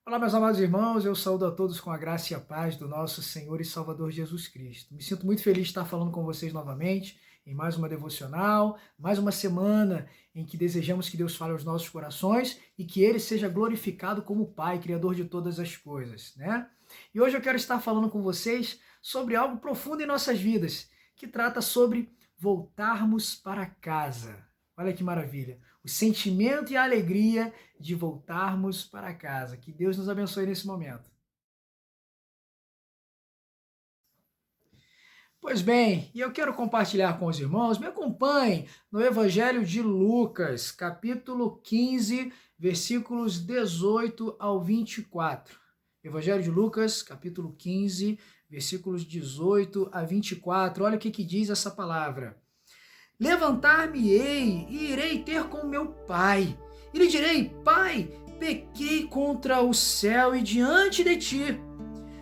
Olá, meus amados irmãos, eu saúdo a todos com a graça e a paz do nosso Senhor e Salvador Jesus Cristo. Me sinto muito feliz de estar falando com vocês novamente em mais uma devocional, mais uma semana em que desejamos que Deus fale aos nossos corações e que Ele seja glorificado como Pai, Criador de todas as coisas, né? E hoje eu quero estar falando com vocês sobre algo profundo em nossas vidas, que trata sobre voltarmos para casa. Olha que maravilha! O sentimento e a alegria de voltarmos para casa. Que Deus nos abençoe nesse momento. Pois bem, e eu quero compartilhar com os irmãos, me acompanhem no Evangelho de Lucas, capítulo 15, versículos 18 ao 24. Evangelho de Lucas, capítulo 15, versículos 18 a 24. Olha o que diz essa palavra. Levantar-me-ei e irei ter com meu pai. E lhe direi: Pai, pequei contra o céu e diante de ti.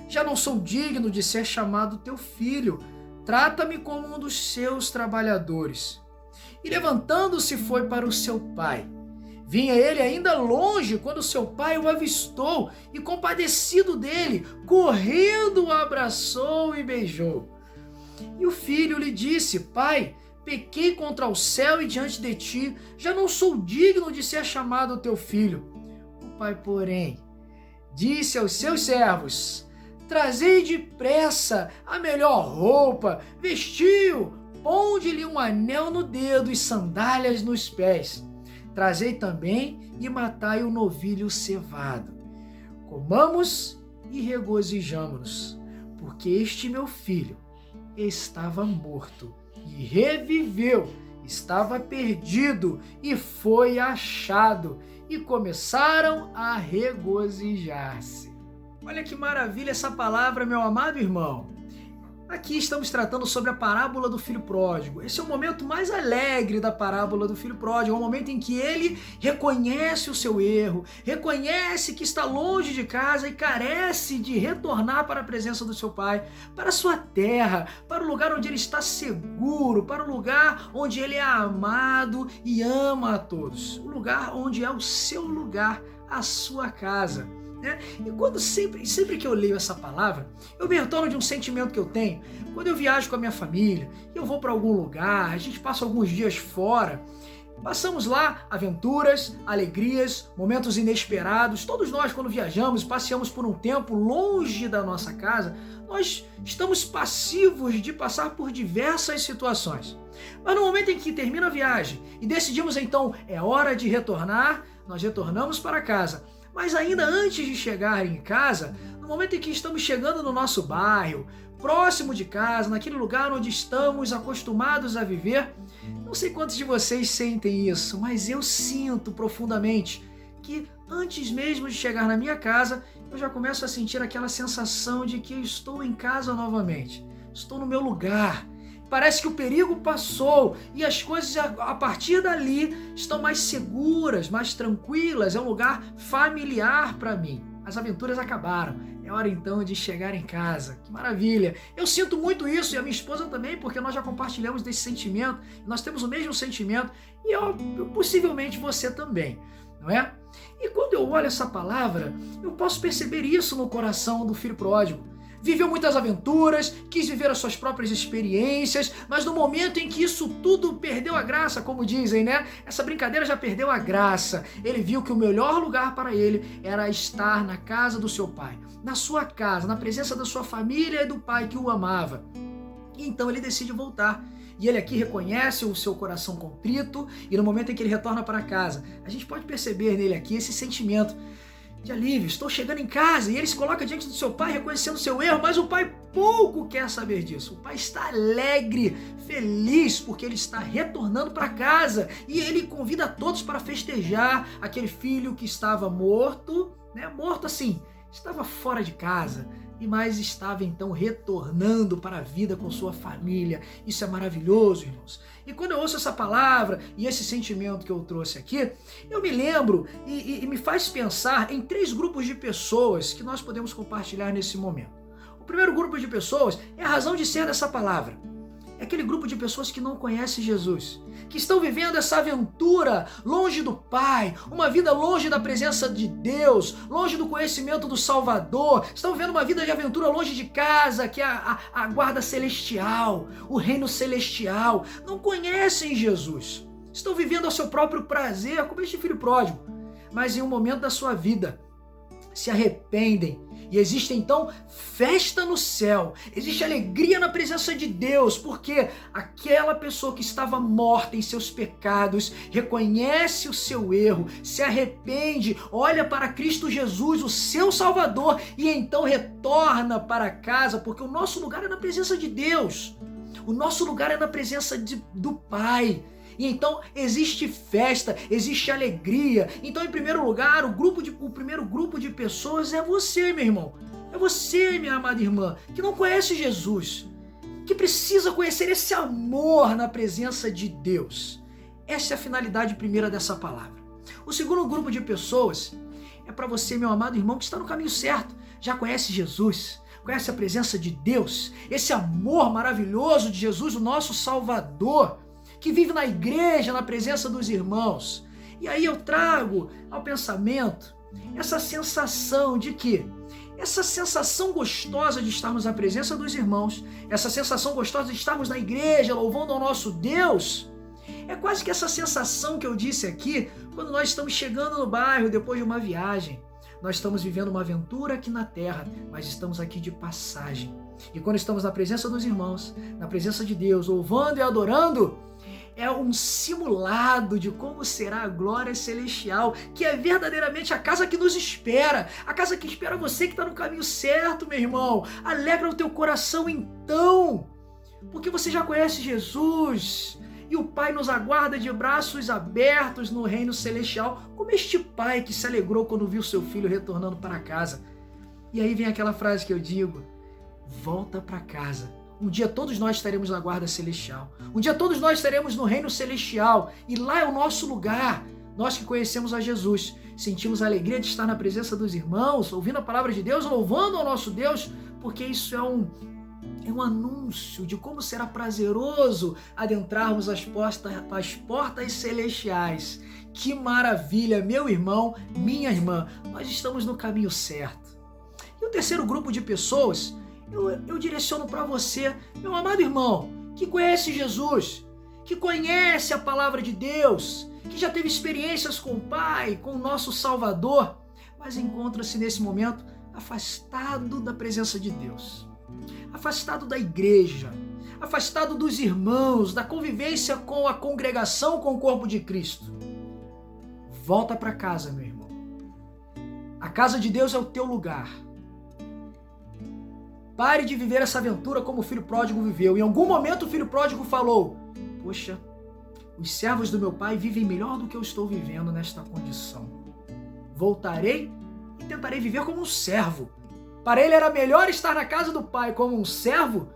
Já não sou digno de ser chamado teu filho. Trata-me como um dos seus trabalhadores. E levantando-se foi para o seu pai. Vinha ele ainda longe quando seu pai o avistou e, compadecido dele, correndo o abraçou e beijou. E o filho lhe disse: Pai, pequei contra o céu e diante de ti, já não sou digno de ser chamado teu filho. O pai, porém, disse aos seus servos: Trazei depressa a melhor roupa, vestiu, ponde-lhe um anel no dedo e sandálias nos pés. Trazei também e matai o novilho cevado. Comamos e regozijamo-nos, porque este meu filho estava morto e reviveu, estava perdido e foi achado, e começaram a regozijar-se. Olha que maravilha essa palavra, meu amado irmão. Aqui estamos tratando sobre a parábola do filho pródigo. Esse é o momento mais alegre da parábola do filho pródigo. É o momento em que ele reconhece o seu erro, reconhece que está longe de casa e carece de retornar para a presença do seu pai, para a sua terra, para o lugar onde ele está seguro, para o lugar onde ele é amado e ama a todos. O lugar onde é o seu lugar, a sua casa. E sempre que eu leio essa palavra, eu me retorno de um sentimento que eu tenho quando eu viajo com a minha família, eu vou para algum lugar, a gente passa alguns dias fora, passamos lá aventuras, alegrias, momentos inesperados. Todos nós, quando viajamos, passeamos por um tempo longe da nossa casa, nós estamos passivos de passar por diversas situações. Mas no momento em que termina a viagem e decidimos então, é hora de retornar, nós retornamos para casa. Mas ainda antes de chegar em casa, no momento em que estamos chegando no nosso bairro, próximo de casa, naquele lugar onde estamos acostumados a viver, não sei quantos de vocês sentem isso, mas eu sinto profundamente que antes mesmo de chegar na minha casa, eu já começo a sentir aquela sensação de que eu estou em casa novamente, estou no meu lugar. Parece que o perigo passou e as coisas a partir dali estão mais seguras, mais tranquilas. É um lugar familiar para mim. As aventuras acabaram. É hora então de chegar em casa. Que maravilha! Eu sinto muito isso e a minha esposa também, porque nós já compartilhamos desse sentimento. Nós temos o mesmo sentimento e possivelmente você também, não é? E quando eu olho essa palavra, eu posso perceber isso no coração do filho pródigo. Viveu muitas aventuras, quis viver as suas próprias experiências, mas no momento em que isso tudo perdeu a graça, como dizem, né? Essa brincadeira já perdeu a graça. Ele viu que o melhor lugar para ele era estar na casa do seu pai, na sua casa, na presença da sua família e do pai que o amava. E então ele decide voltar. E ele aqui reconhece o seu coração contrito, e no momento em que ele retorna para casa, a gente pode perceber nele aqui esse sentimento de alívio. Estou chegando em casa, e ele se coloca diante do seu pai reconhecendo o seu erro, mas o pai pouco quer saber disso. O pai está alegre, feliz, porque ele está retornando para casa, e ele convida a todos para festejar aquele filho que estava morto, né? Morto assim, estava fora de casa, mas estava então retornando para a vida com sua família. Isso é maravilhoso, irmãos. E quando eu ouço essa palavra e esse sentimento que eu trouxe aqui, eu me lembro e me faz pensar em 3 grupos de pessoas que nós podemos compartilhar nesse momento. O primeiro grupo de pessoas é a razão de ser dessa palavra. é aquele grupo de pessoas que não conhece Jesus, que estão vivendo essa aventura longe do Pai, uma vida longe da presença de Deus, longe do conhecimento do Salvador, estão vivendo uma vida de aventura longe de casa, que é a guarda celestial, o reino celestial, não conhecem Jesus, estão vivendo ao seu próprio prazer, como este filho pródigo, mas em um momento da sua vida se arrependem, e existe então festa no céu, existe alegria na presença de Deus, porque aquela pessoa que estava morta em seus pecados, reconhece o seu erro, se arrepende, olha para Cristo Jesus, o seu Salvador, e então retorna para casa, porque o nosso lugar é na presença de Deus, o nosso lugar é na presença do Pai. E então existe festa, existe alegria. Então, em primeiro lugar, o primeiro grupo de pessoas é você, meu irmão. É você, minha amada irmã, que não conhece Jesus, que precisa conhecer esse amor na presença de Deus. Essa é a finalidade primeira dessa palavra. O segundo grupo de pessoas é para você, meu amado irmão, que está no caminho certo, já conhece Jesus, conhece a presença de Deus, esse amor maravilhoso de Jesus, o nosso Salvador, que vive na igreja, na presença dos irmãos. E aí eu trago ao pensamento essa sensação de que, essa sensação gostosa de estarmos na presença dos irmãos, essa sensação gostosa de estarmos na igreja, louvando ao nosso Deus, é quase que essa sensação que eu disse aqui, quando nós estamos chegando no bairro depois de uma viagem. Nós estamos vivendo uma aventura aqui na terra, mas estamos aqui de passagem. E quando estamos na presença dos irmãos, na presença de Deus, louvando e adorando, é um simulado de como será a glória celestial, que é verdadeiramente a casa que nos espera, a casa que espera você que está no caminho certo, meu irmão. Alegra o teu coração então, porque você já conhece Jesus, e o Pai nos aguarda de braços abertos no reino celestial, como este pai que se alegrou quando viu seu filho retornando para casa. E aí vem aquela frase que eu digo: volta para casa. Um dia todos nós estaremos na guarda celestial. Um dia todos nós estaremos no reino celestial. E lá é o nosso lugar. Nós que conhecemos a Jesus, sentimos a alegria de estar na presença dos irmãos, ouvindo a palavra de Deus, louvando ao nosso Deus, porque isso é um anúncio de como será prazeroso adentrarmos as portas celestiais. Que maravilha, meu irmão, minha irmã. Nós estamos no caminho certo. E o terceiro grupo de pessoas, eu direciono para você, meu amado irmão, que conhece Jesus, que conhece a palavra de Deus, que já teve experiências com o Pai, com o nosso Salvador, mas encontra-se nesse momento afastado da presença de Deus, afastado da igreja, afastado dos irmãos, da convivência com a congregação, com o corpo de Cristo. Volta para casa, meu irmão. A casa de Deus é o teu lugar. Pare de viver essa aventura como o filho pródigo viveu. Em algum momento o filho pródigo falou: poxa, os servos do meu pai vivem melhor do que eu estou vivendo nesta condição. Voltarei e tentarei viver como um servo. Para ele era melhor estar na casa do pai como um servo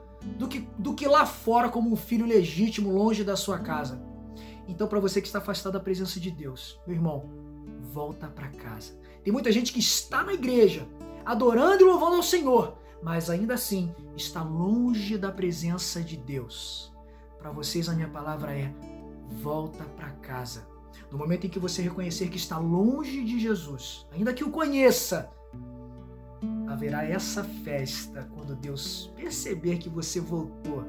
do que lá fora como um filho legítimo, longe da sua casa. Então, para você que está afastado da presença de Deus, meu irmão, volta para casa. Tem muita gente que está na igreja, adorando e louvando ao Senhor, mas ainda assim está longe da presença de Deus. Para vocês a minha palavra é: volta para casa. No momento em que você reconhecer que está longe de Jesus, ainda que o conheça, haverá essa festa quando Deus perceber que você voltou.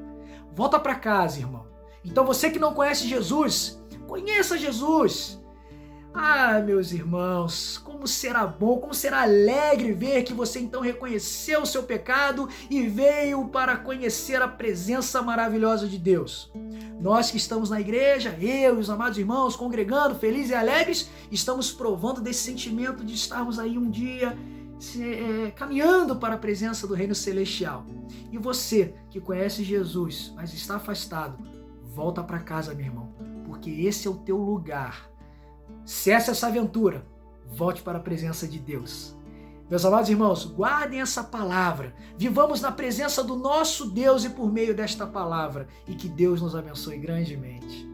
Volta para casa, irmão. Então você que não conhece Jesus, conheça Jesus. Ah, meus irmãos, como será bom, como será alegre ver que você então reconheceu o seu pecado e veio para conhecer a presença maravilhosa de Deus. Nós que estamos na igreja, eu e os amados irmãos, congregando, felizes e alegres, estamos provando desse sentimento de estarmos aí um dia caminhando para a presença do reino celestial. E você que conhece Jesus, mas está afastado, volta para casa, meu irmão, porque esse é o teu lugar. Cesse essa aventura, volte para a presença de Deus. Meus amados irmãos, guardem essa palavra, vivamos na presença do nosso Deus e por meio desta palavra, e que Deus nos abençoe grandemente.